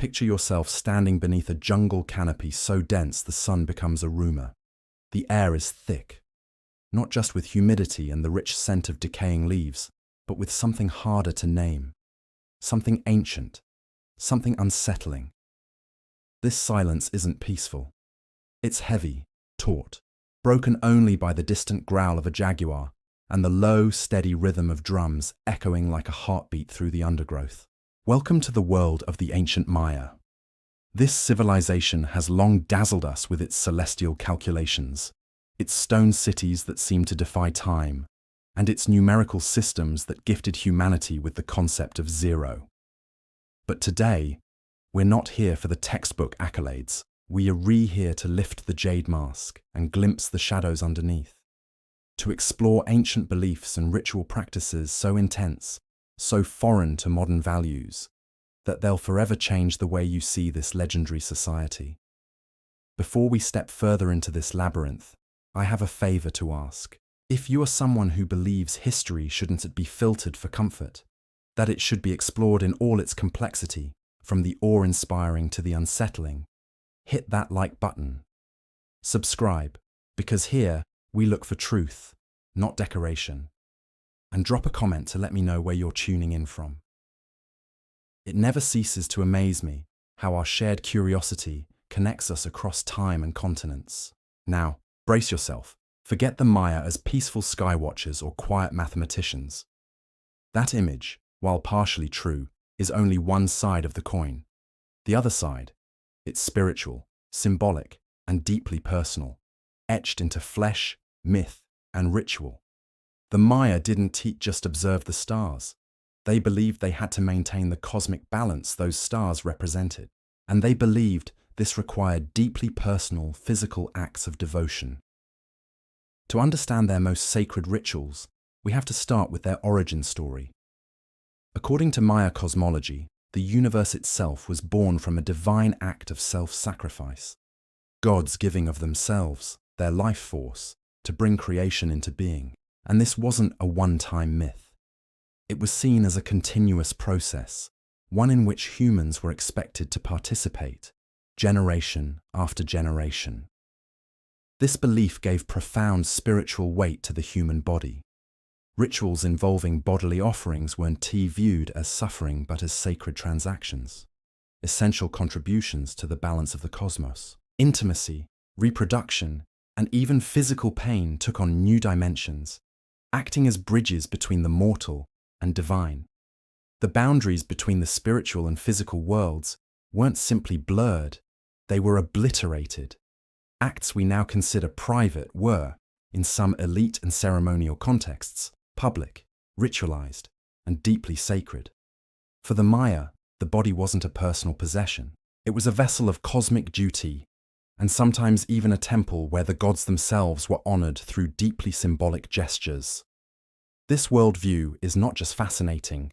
Picture yourself standing beneath a jungle canopy so dense the sun becomes a rumor. The air is thick, not just with humidity and the rich scent of decaying leaves, but with something harder to name, something ancient, something unsettling. This silence isn't peaceful. It's heavy, taut, broken only by the distant growl of a jaguar and the low, steady rhythm of drums echoing like a heartbeat through the undergrowth. Welcome to the world of the ancient Maya. This civilization has long dazzled us with its celestial calculations, its stone cities that seem to defy time, and its numerical systems that gifted humanity with the concept of zero. But today, we're not here for the textbook accolades. We are here to lift the jade mask and glimpse the shadows underneath, to explore ancient beliefs and ritual practices so intense, so foreign to modern values, that they'll forever change the way you see this legendary society. Before we step further into this labyrinth, I have a favor to ask. If you are someone who believes history shouldn't be filtered for comfort, that it should be explored in all its complexity, from the awe-inspiring to the unsettling, hit that like button. Subscribe, because here we look for truth, not decoration. And drop a comment to let me know where you're tuning in from. It never ceases to amaze me how our shared curiosity connects us across time and continents. Now, brace yourself. Forget the Maya as peaceful skywatchers or quiet mathematicians. That image, while partially true, is only one side of the coin. The other side, it's spiritual, symbolic, and deeply personal, etched into flesh, myth, and ritual. The Maya didn't just observe the stars. They believed they had to maintain the cosmic balance those stars represented, and they believed this required deeply personal, physical acts of devotion. To understand their most sacred rituals, we have to start with their origin story. According to Maya cosmology, the universe itself was born from a divine act of self-sacrifice, gods giving of themselves, their life force, to bring creation into being. And this wasn't a one-time myth. It was seen as a continuous process, one in which humans were expected to participate, generation after generation. This belief gave profound spiritual weight to the human body. Rituals involving bodily offerings weren't viewed as suffering but as sacred transactions, essential contributions to the balance of the cosmos. Intimacy, reproduction, and even physical pain took on new dimensions, acting as bridges between the mortal and divine. The boundaries between the spiritual and physical worlds weren't simply blurred, they were obliterated. Acts we now consider private were, in some elite and ceremonial contexts, public, ritualized, and deeply sacred. For the Maya, the body wasn't a personal possession. It was a vessel of cosmic duty, and sometimes even a temple where the gods themselves were honored through deeply symbolic gestures. This worldview is not just fascinating,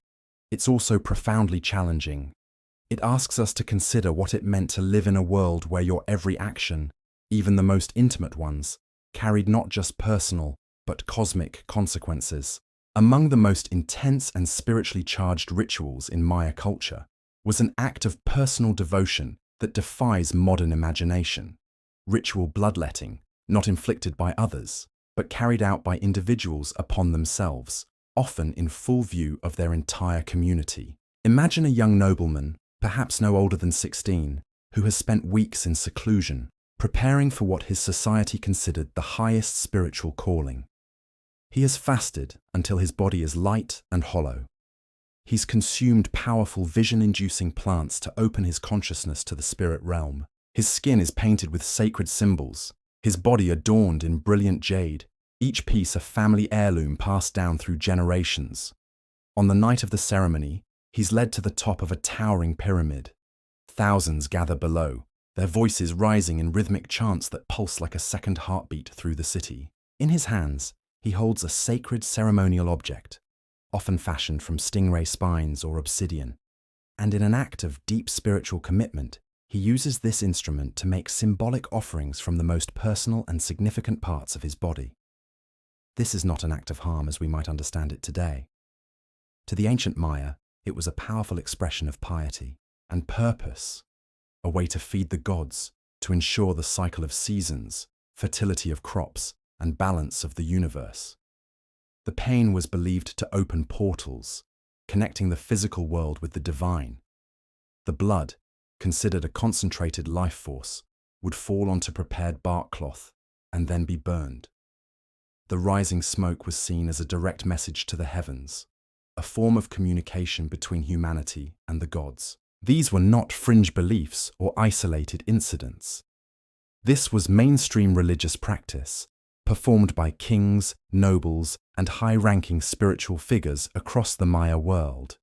it's also profoundly challenging. It asks us to consider what it meant to live in a world where your every action, even the most intimate ones, carried not just personal, but cosmic consequences. Among the most intense and spiritually charged rituals in Maya culture was an act of personal devotion that defies modern imagination. Ritual bloodletting, not inflicted by others, but carried out by individuals upon themselves, often in full view of their entire community. Imagine a young nobleman, perhaps no older than 16, who has spent weeks in seclusion, preparing for what his society considered the highest spiritual calling. He has fasted until his body is light and hollow. He's consumed powerful vision-inducing plants to open his consciousness to the spirit realm. His skin is painted with sacred symbols, his body adorned in brilliant jade, each piece a family heirloom passed down through generations. On the night of the ceremony, he's led to the top of a towering pyramid. Thousands gather below, their voices rising in rhythmic chants that pulse like a second heartbeat through the city. In his hands, he holds a sacred ceremonial object, often fashioned from stingray spines or obsidian, and in an act of deep spiritual commitment, he uses this instrument to make symbolic offerings from the most personal and significant parts of his body. This is not an act of harm as we might understand it today. To the ancient Maya, it was a powerful expression of piety. and purpose, a way to feed the gods, to ensure the cycle of seasons, fertility of crops, and balance of the universe. The pain was believed to open portals, connecting the physical world with the divine. The blood, considered a concentrated life force, would fall onto prepared bark cloth and then be burned. The rising smoke was seen as a direct message to the heavens, a form of communication between humanity and the gods. These were not fringe beliefs or isolated incidents. This was mainstream religious practice, performed by kings, nobles, and high-ranking spiritual figures across the Maya world.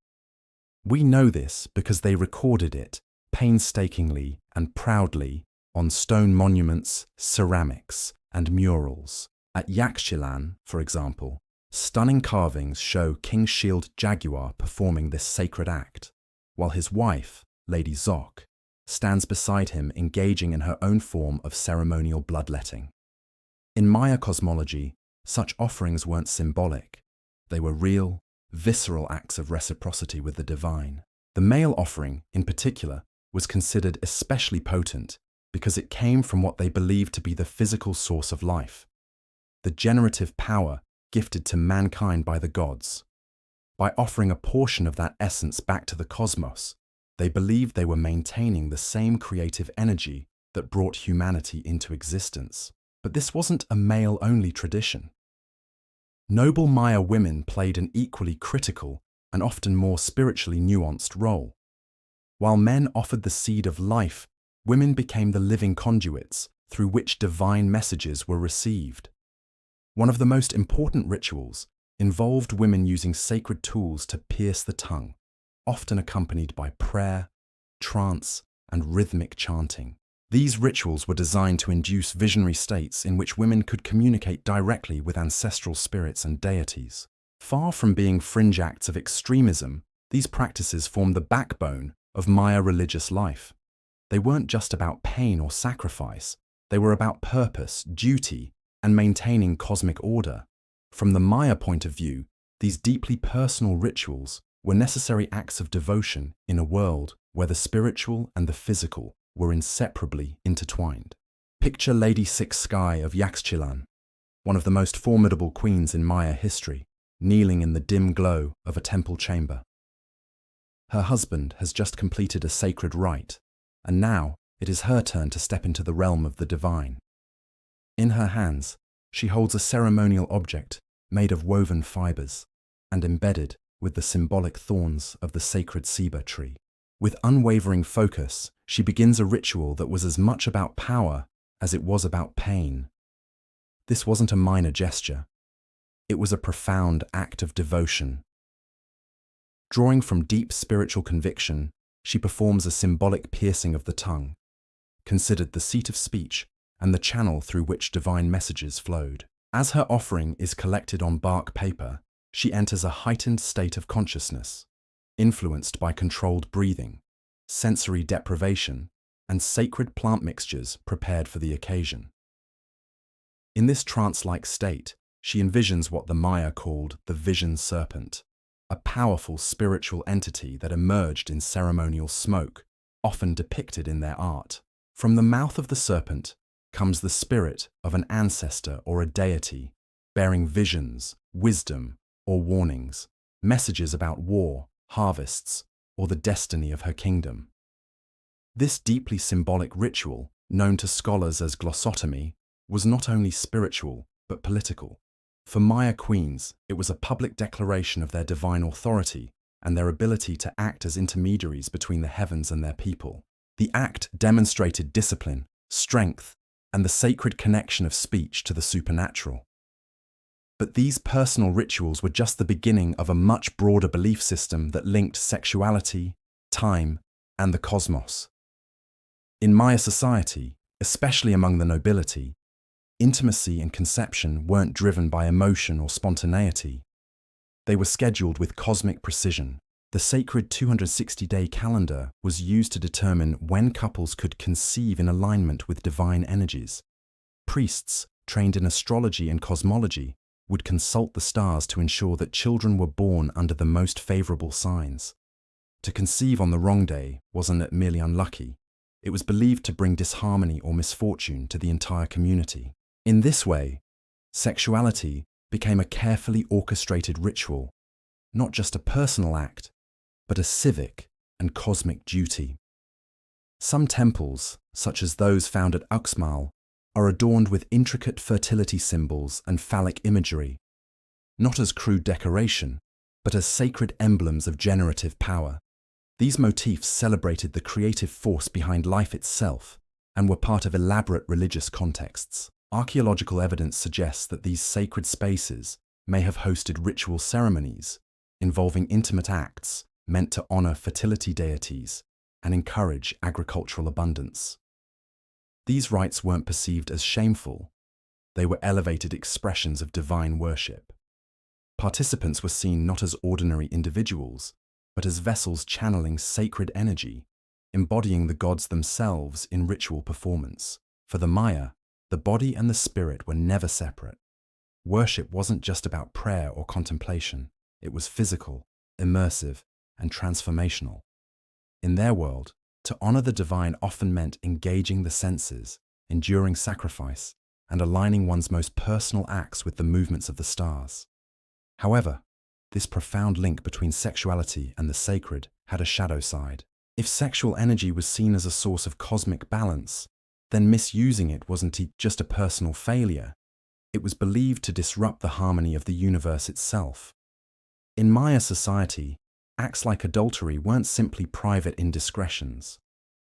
We know this because they recorded it painstakingly and proudly on stone monuments, ceramics, and murals. At Yaxchilan, for example, stunning carvings show King Shield Jaguar performing this sacred act, while his wife, Lady Zok, stands beside him engaging in her own form of ceremonial bloodletting. In Maya cosmology, such offerings weren't symbolic. They were real, visceral acts of reciprocity with the divine. The male offering, in particular, was considered especially potent because it came from what they believed to be the physical source of life, the generative power gifted to mankind by the gods. By offering a portion of that essence back to the cosmos, they believed they were maintaining the same creative energy that brought humanity into existence. But this wasn't a male-only tradition. Noble Maya women played an equally critical and often more spiritually nuanced role. While men offered the seed of life, women became the living conduits through which divine messages were received. One of the most important rituals involved women using sacred tools to pierce the tongue, often accompanied by prayer, trance, and rhythmic chanting. These rituals were designed to induce visionary states in which women could communicate directly with ancestral spirits and deities. Far from being fringe acts of extremism, these practices formed the backbone of Maya religious life. They weren't just about pain or sacrifice, they were about purpose, duty, and maintaining cosmic order. From the Maya point of view, these deeply personal rituals were necessary acts of devotion in a world where the spiritual and the physical were inseparably intertwined. Picture Lady Six Sky of Yaxchilan, one of the most formidable queens in Maya history, kneeling in the dim glow of a temple chamber. Her husband has just completed a sacred rite, and now it is her turn to step into the realm of the divine. In her hands, she holds a ceremonial object made of woven fibers and embedded with the symbolic thorns of the sacred ceiba tree. With unwavering focus, she begins a ritual that was as much about power as it was about pain. This wasn't a minor gesture. It was a profound act of devotion. Drawing from deep spiritual conviction, she performs a symbolic piercing of the tongue, considered the seat of speech and the channel through which divine messages flowed. As her offering is collected on bark paper, she enters a heightened state of consciousness, influenced by controlled breathing, sensory deprivation, and sacred plant mixtures prepared for the occasion. In this trance-like state, she envisions what the Maya called the vision serpent, a powerful spiritual entity that emerged in ceremonial smoke, often depicted in their art. From the mouth of the serpent comes the spirit of an ancestor or a deity, bearing visions, wisdom, or warnings, messages about war, harvests, or the destiny of her kingdom. This deeply symbolic ritual, known to scholars as glossotomy, was not only spiritual but political. For Maya queens, it was a public declaration of their divine authority and their ability to act as intermediaries between the heavens and their people. The act demonstrated discipline, strength, and the sacred connection of speech to the supernatural. But these personal rituals were just the beginning of a much broader belief system that linked sexuality, time, and the cosmos. In Maya society, especially among the nobility, intimacy and conception weren't driven by emotion or spontaneity. They were scheduled with cosmic precision. The sacred 260-day calendar was used to determine when couples could conceive in alignment with divine energies. Priests, trained in astrology and cosmology, would consult the stars to ensure that children were born under the most favorable signs. To conceive on the wrong day wasn't merely unlucky, it was believed to bring disharmony or misfortune to the entire community. In this way, sexuality became a carefully orchestrated ritual, not just a personal act, but a civic and cosmic duty. Some temples, such as those found at Uxmal, are adorned with intricate fertility symbols and phallic imagery, not as crude decoration, but as sacred emblems of generative power. These motifs celebrated the creative force behind life itself and were part of elaborate religious contexts. Archaeological evidence suggests that these sacred spaces may have hosted ritual ceremonies involving intimate acts meant to honor fertility deities and encourage agricultural abundance. These rites weren't perceived as shameful, they were elevated expressions of divine worship. Participants were seen not as ordinary individuals, but as vessels channeling sacred energy, embodying the gods themselves in ritual performance. For the Maya, the body and the spirit were never separate. Worship wasn't just about prayer or contemplation, it was physical, immersive, and transformational. In their world, to honor the divine often meant engaging the senses, enduring sacrifice, and aligning one's most personal acts with the movements of the stars. However, this profound link between sexuality and the sacred had a shadow side. If sexual energy was seen as a source of cosmic balance, then misusing it wasn't just a personal failure, it was believed to disrupt the harmony of the universe itself. In Maya society, acts like adultery weren't simply private indiscretions.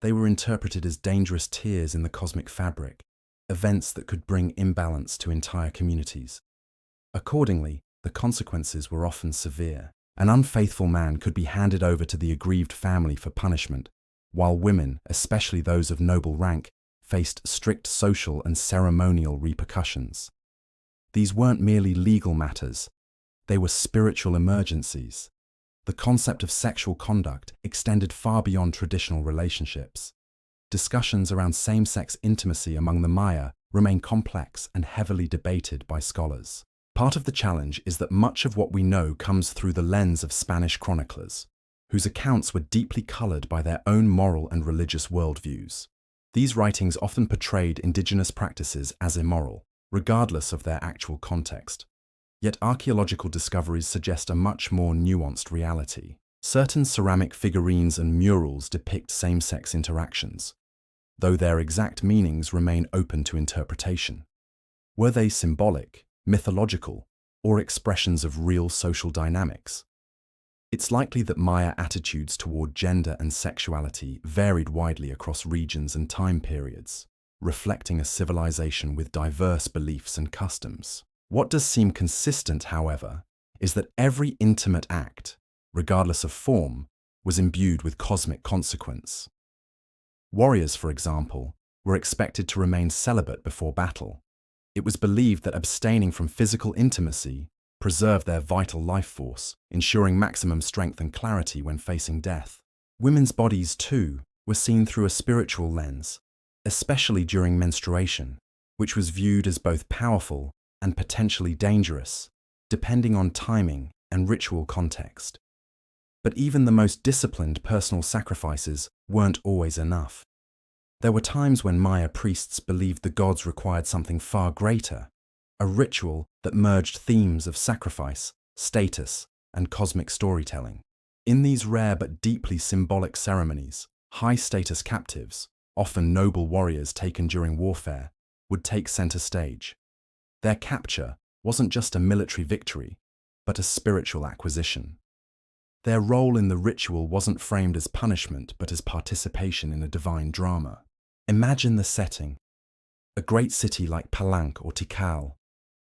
They were interpreted as dangerous tears in the cosmic fabric, events that could bring imbalance to entire communities. Accordingly, the consequences were often severe. An unfaithful man could be handed over to the aggrieved family for punishment, while women, especially those of noble rank, faced strict social and ceremonial repercussions. These weren't merely legal matters, they were spiritual emergencies. The concept of sexual conduct extended far beyond traditional relationships. Discussions around same-sex intimacy among the Maya remain complex and heavily debated by scholars. Part of the challenge is that much of what we know comes through the lens of Spanish chroniclers, whose accounts were deeply colored by their own moral and religious worldviews. These writings often portrayed indigenous practices as immoral, regardless of their actual context. Yet archaeological discoveries suggest a much more nuanced reality. Certain ceramic figurines and murals depict same-sex interactions, though their exact meanings remain open to interpretation. Were they symbolic, mythological, or expressions of real social dynamics? It's likely that Maya attitudes toward gender and sexuality varied widely across regions and time periods, reflecting a civilization with diverse beliefs and customs. What does seem consistent, however, is that every intimate act, regardless of form, was imbued with cosmic consequence. Warriors, for example, were expected to remain celibate before battle. It was believed that abstaining from physical intimacy preserved their vital life force, ensuring maximum strength and clarity when facing death. Women's bodies, too, were seen through a spiritual lens, especially during menstruation, which was viewed as both powerful and potentially dangerous, depending on timing and ritual context. But even the most disciplined personal sacrifices weren't always enough. There were times when Maya priests believed the gods required something far greater, a ritual that merged themes of sacrifice, status, and cosmic storytelling. In these rare but deeply symbolic ceremonies, high-status captives, often noble warriors taken during warfare, would take center stage. Their capture wasn't just a military victory, but a spiritual acquisition. Their role in the ritual wasn't framed as punishment, but as participation in a divine drama. Imagine the setting. A great city like Palenque or Tikal,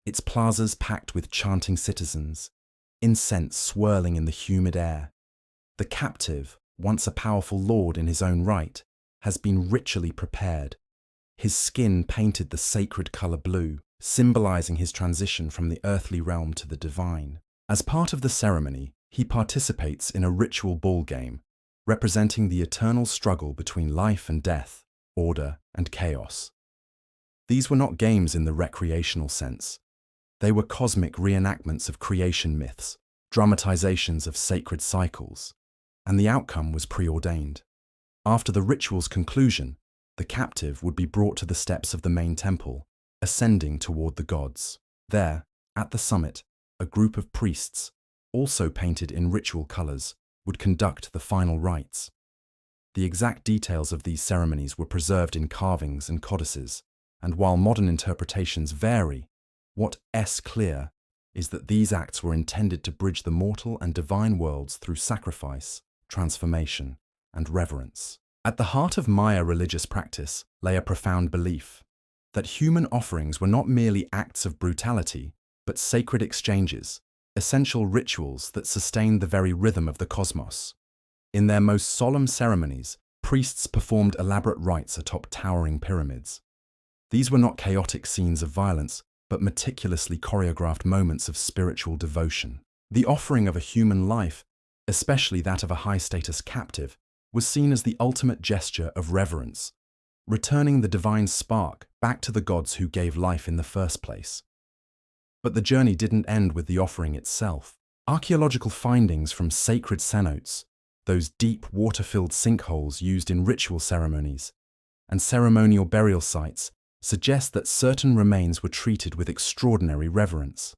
its plazas packed with chanting citizens, incense swirling in the humid air. The captive, once a powerful lord in his own right, has been ritually prepared. His skin painted the sacred color blue, symbolizing his transition from the earthly realm to the divine. As part of the ceremony, he participates in a ritual ball game, representing the eternal struggle between life and death, order and chaos. These were not games in the recreational sense. They were cosmic reenactments of creation myths, dramatizations of sacred cycles, and the outcome was preordained. After the ritual's conclusion, the captive would be brought to the steps of the main temple, ascending toward the gods. There, at the summit, a group of priests, also painted in ritual colors, would conduct the final rites. The exact details of these ceremonies were preserved in carvings and codices, and while modern interpretations vary, what's clear is that these acts were intended to bridge the mortal and divine worlds through sacrifice, transformation, and reverence. At the heart of Maya religious practice lay a profound belief that human offerings were not merely acts of brutality, but sacred exchanges, essential rituals that sustained the very rhythm of the cosmos. In their most solemn ceremonies, priests performed elaborate rites atop towering pyramids. These were not chaotic scenes of violence, but meticulously choreographed moments of spiritual devotion. The offering of a human life, especially that of a high-status captive, was seen as the ultimate gesture of reverence, returning the divine spark back to the gods who gave life in the first place. But the journey didn't end with the offering itself. Archaeological findings from sacred cenotes, those deep water-filled sinkholes used in ritual ceremonies, and ceremonial burial sites suggest that certain remains were treated with extraordinary reverence.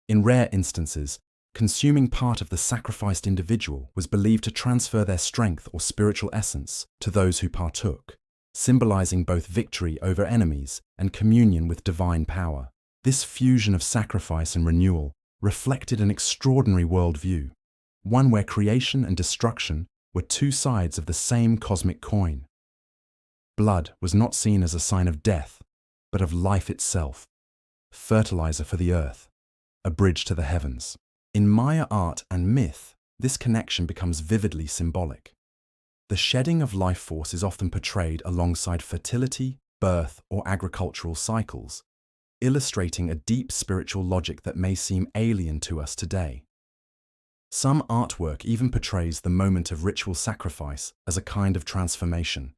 In rare instances, consuming part of the sacrificed individual was believed to transfer their strength or spiritual essence to those who partook, symbolizing both victory over enemies and communion with divine power. This fusion of sacrifice and renewal reflected an extraordinary worldview, one where creation and destruction were two sides of the same cosmic coin. Blood was not seen as a sign of death, but of life itself, fertilizer for the earth, a bridge to the heavens. In Maya art and myth, this connection becomes vividly symbolic. The shedding of life force is often portrayed alongside fertility, birth, or agricultural cycles, illustrating a deep spiritual logic that may seem alien to us today. Some artwork even portrays the moment of ritual sacrifice as a kind of transformation,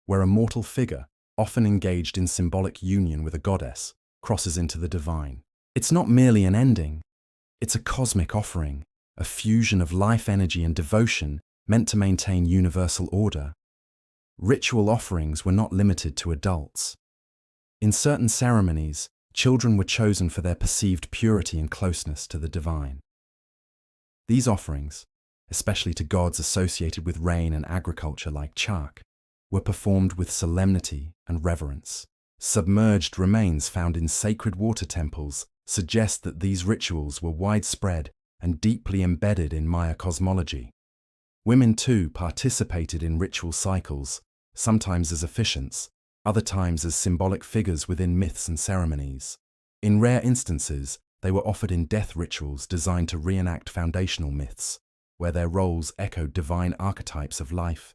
where a mortal figure, often engaged in symbolic union with a goddess, crosses into the divine. It's not merely an ending, it's a cosmic offering, a fusion of life energy and devotion meant to maintain universal order. Ritual offerings were not limited to adults. In certain ceremonies, children were chosen for their perceived purity and closeness to the divine. These offerings, especially to gods associated with rain and agriculture like Chak, were performed with solemnity and reverence. Submerged remains found in sacred water temples suggest that these rituals were widespread and deeply embedded in Maya cosmology. Women too participated in ritual cycles, sometimes as officiants, other times as symbolic figures within myths and ceremonies. In rare instances, they were offered in death rituals designed to reenact foundational myths, where their roles echoed divine archetypes of life,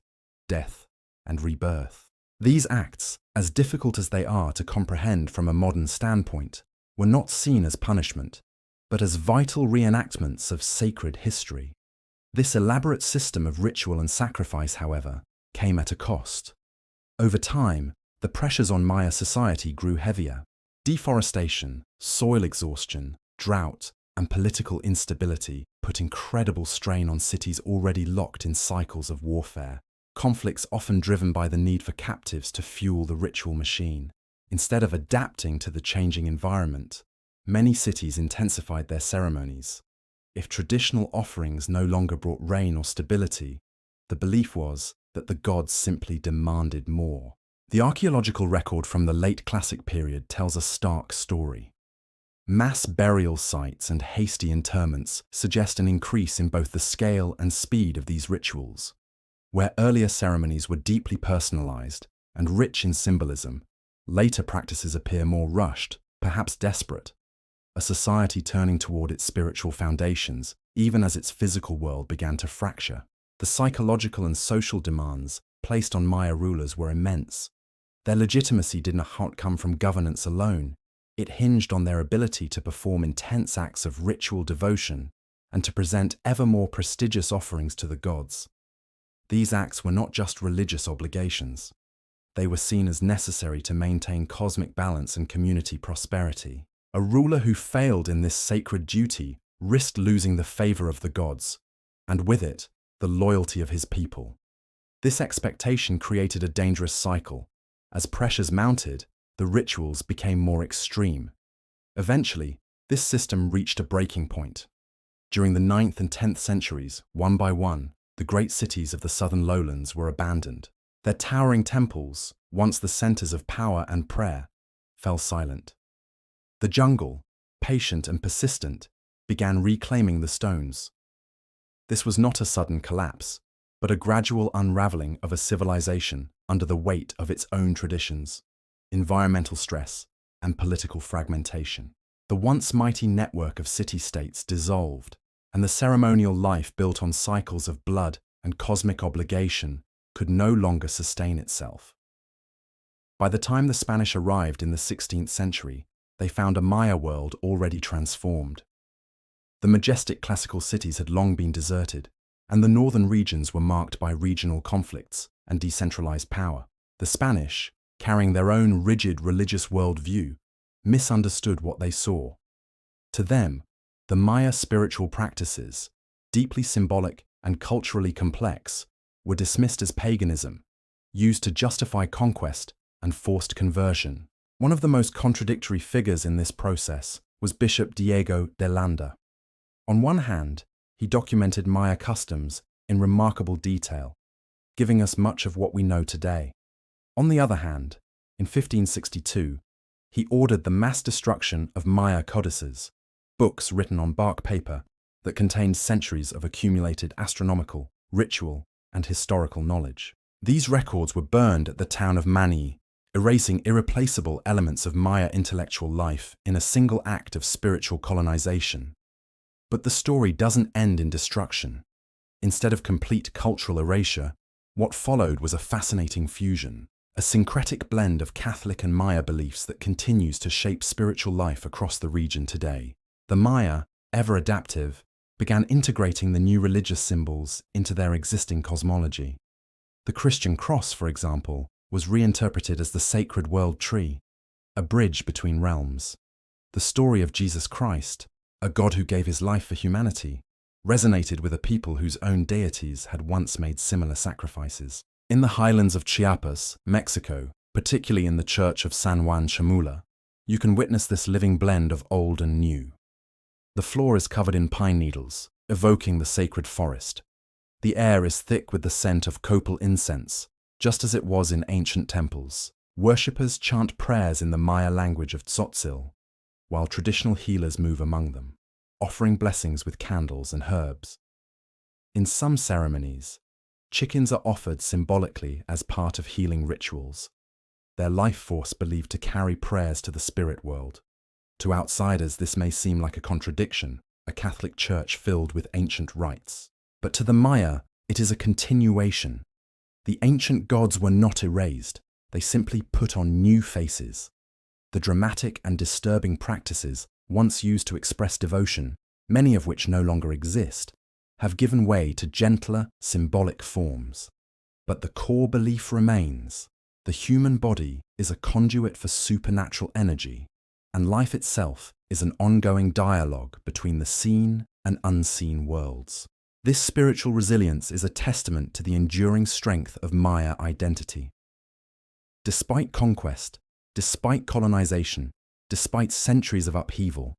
death, and rebirth. These acts, as difficult as they are to comprehend from a modern standpoint, were not seen as punishment, but as vital reenactments of sacred history. This elaborate system of ritual and sacrifice, however, came at a cost. Over time, the pressures on Maya society grew heavier. Deforestation, soil exhaustion, drought, and political instability put incredible strain on cities already locked in cycles of warfare, conflicts often driven by the need for captives to fuel the ritual machine. Instead of adapting to the changing environment, many cities intensified their ceremonies. If traditional offerings no longer brought rain or stability, the belief was that the gods simply demanded more. The archaeological record from the late Classic period tells a stark story. Mass burial sites and hasty interments suggest an increase in both the scale and speed of these rituals. Where earlier ceremonies were deeply personalized and rich in symbolism, later practices appear more rushed, perhaps desperate. A society turning toward its spiritual foundations, even as its physical world began to fracture. The psychological and social demands placed on Maya rulers were immense. Their legitimacy did not come from governance alone. It hinged on their ability to perform intense acts of ritual devotion and to present ever more prestigious offerings to the gods. These acts were not just religious obligations. They were seen as necessary to maintain cosmic balance and community prosperity. A ruler who failed in this sacred duty risked losing the favor of the gods, and with it, the loyalty of his people. This expectation created a dangerous cycle. As pressures mounted, the rituals became more extreme. Eventually, this system reached a breaking point. During the 9th and 10th centuries, one by one, the great cities of the southern lowlands were abandoned. Their towering temples, once the centers of power and prayer, fell silent. The jungle, patient and persistent, began reclaiming the stones. This was not a sudden collapse, but a gradual unraveling of a civilization under the weight of its own traditions, environmental stress, and political fragmentation. The once mighty network of city-states dissolved, and the ceremonial life built on cycles of blood and cosmic obligation could no longer sustain itself. By the time the Spanish arrived in the 16th century, they found a Maya world already transformed. The majestic classical cities had long been deserted, and the northern regions were marked by regional conflicts and decentralized power. The Spanish, carrying their own rigid religious worldview, misunderstood what they saw. To them, the Maya spiritual practices, deeply symbolic and culturally complex, were dismissed as paganism, used to justify conquest and forced conversion. One of the most contradictory figures in this process was Bishop Diego de Landa. On one hand, he documented Maya customs in remarkable detail, giving us much of what we know today. On the other hand, in 1562, he ordered the mass destruction of Maya codices, books written on bark paper that contained centuries of accumulated astronomical, ritual, and historical knowledge. These records were burned at the town of Mani, erasing irreplaceable elements of Maya intellectual life in a single act of spiritual colonization. But the story doesn't end in destruction. Instead of complete cultural erasure, what followed was a fascinating fusion, a syncretic blend of Catholic and Maya beliefs that continues to shape spiritual life across the region today. The Maya, ever adaptive, began integrating the new religious symbols into their existing cosmology. The Christian cross, for example, was reinterpreted as the sacred world tree, a bridge between realms. The story of Jesus Christ, a God who gave his life for humanity, resonated with a people whose own deities had once made similar sacrifices. In the highlands of Chiapas, Mexico, particularly in the church of San Juan Chamula, you can witness this living blend of old and new. The floor is covered in pine needles, evoking the sacred forest. The air is thick with the scent of copal incense, just as it was in ancient temples. Worshippers chant prayers in the Maya language of Tzotzil, while traditional healers move among them, offering blessings with candles and herbs. In some ceremonies, chickens are offered symbolically as part of healing rituals, their life force believed to carry prayers to the spirit world. To outsiders, this may seem like a contradiction, a Catholic church filled with ancient rites. But to the Maya, it is a continuation. The ancient gods were not erased, they simply put on new faces. The dramatic and disturbing practices once used to express devotion, many of which no longer exist, have given way to gentler, symbolic forms. But the core belief remains. The human body is a conduit for supernatural energy, and life itself is an ongoing dialogue between the seen and unseen worlds. This spiritual resilience is a testament to the enduring strength of Maya identity. Despite conquest, despite colonization, despite centuries of upheaval,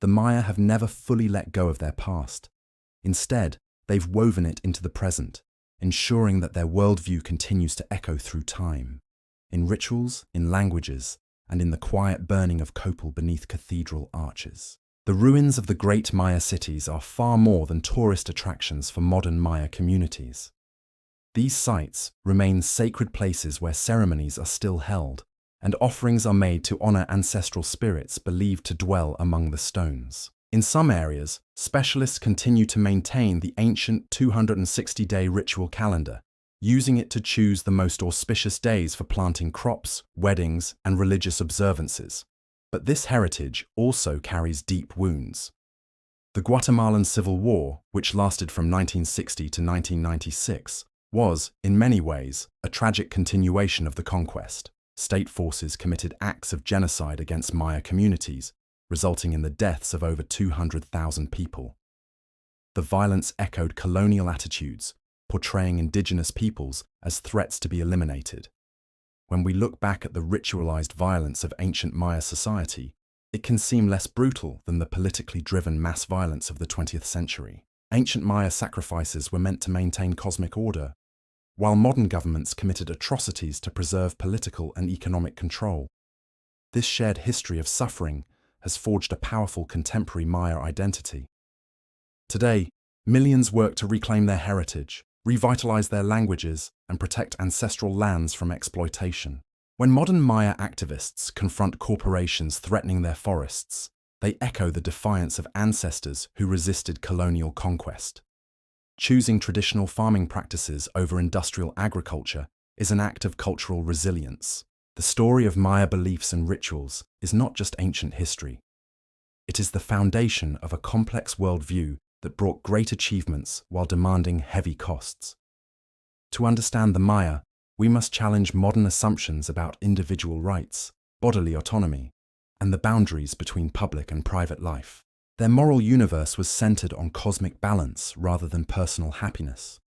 the Maya have never fully let go of their past. Instead, they've woven it into the present, ensuring that their worldview continues to echo through time, in rituals, in languages, and in the quiet burning of copal beneath cathedral arches. The ruins of the great Maya cities are far more than tourist attractions for modern Maya communities. These sites remain sacred places where ceremonies are still held, and offerings are made to honor ancestral spirits believed to dwell among the stones. In some areas, specialists continue to maintain the ancient 260-day ritual calendar, using it to choose the most auspicious days for planting crops, weddings, and religious observances. But this heritage also carries deep wounds. The Guatemalan Civil War, which lasted from 1960 to 1996, was, in many ways, a tragic continuation of the conquest. State forces committed acts of genocide against Maya communities, resulting in the deaths of over 200,000 people. The violence echoed colonial attitudes, portraying indigenous peoples as threats to be eliminated. When we look back at the ritualized violence of ancient Maya society, it can seem less brutal than the politically driven mass violence of the 20th century. Ancient Maya sacrifices were meant to maintain cosmic order, while modern governments committed atrocities to preserve political and economic control. This shared history of suffering has forged a powerful contemporary Maya identity. Today, millions work to reclaim their heritage, revitalize their languages, and protect ancestral lands from exploitation. When modern Maya activists confront corporations threatening their forests, they echo the defiance of ancestors who resisted colonial conquest. Choosing traditional farming practices over industrial agriculture is an act of cultural resilience. The story of Maya beliefs and rituals is not just ancient history. It is the foundation of a complex worldview that brought great achievements while demanding heavy costs. To understand the Maya, we must challenge modern assumptions about individual rights, bodily autonomy, and the boundaries between public and private life. Their moral universe was centered on cosmic balance rather than personal happiness.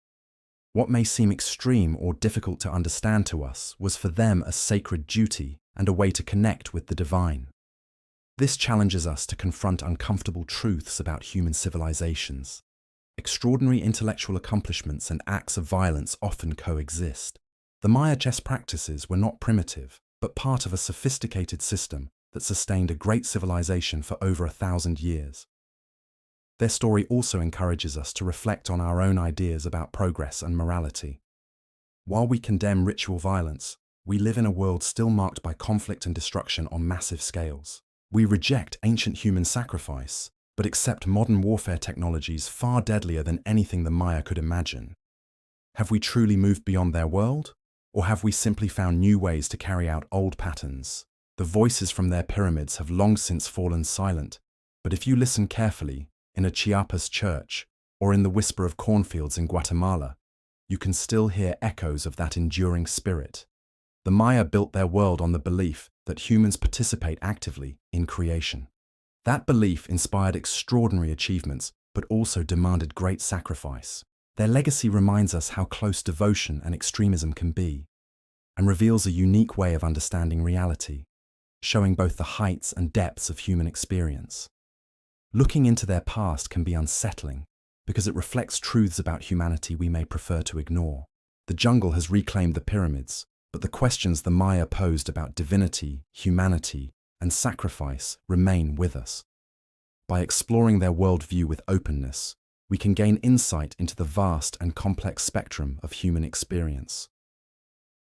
What may seem extreme or difficult to understand to us was for them a sacred duty and a way to connect with the divine. This challenges us to confront uncomfortable truths about human civilizations. Extraordinary intellectual accomplishments and acts of violence often coexist. The Maya chess practices were not primitive, but part of a sophisticated system that sustained a great civilization for over 1,000 years. Their story also encourages us to reflect on our own ideas about progress and morality. While we condemn ritual violence, we live in a world still marked by conflict and destruction on massive scales. We reject ancient human sacrifice, but accept modern warfare technologies far deadlier than anything the Maya could imagine. Have we truly moved beyond their world? Or have we simply found new ways to carry out old patterns? The voices from their pyramids have long since fallen silent, but if you listen carefully, in a Chiapas church, or in the whisper of cornfields in Guatemala, you can still hear echoes of that enduring spirit. The Maya built their world on the belief that humans participate actively in creation. That belief inspired extraordinary achievements, but also demanded great sacrifice. Their legacy reminds us how close devotion and extremism can be, and reveals a unique way of understanding reality, showing both the heights and depths of human experience. Looking into their past can be unsettling, because it reflects truths about humanity we may prefer to ignore. The jungle has reclaimed the pyramids, but the questions the Maya posed about divinity, humanity, and sacrifice remain with us. By exploring their worldview with openness, we can gain insight into the vast and complex spectrum of human experience.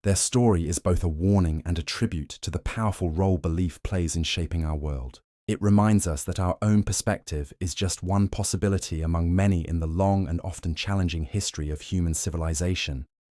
Their story is both a warning and a tribute to the powerful role belief plays in shaping our world. It reminds us that our own perspective is just one possibility among many in the long and often challenging history of human civilization.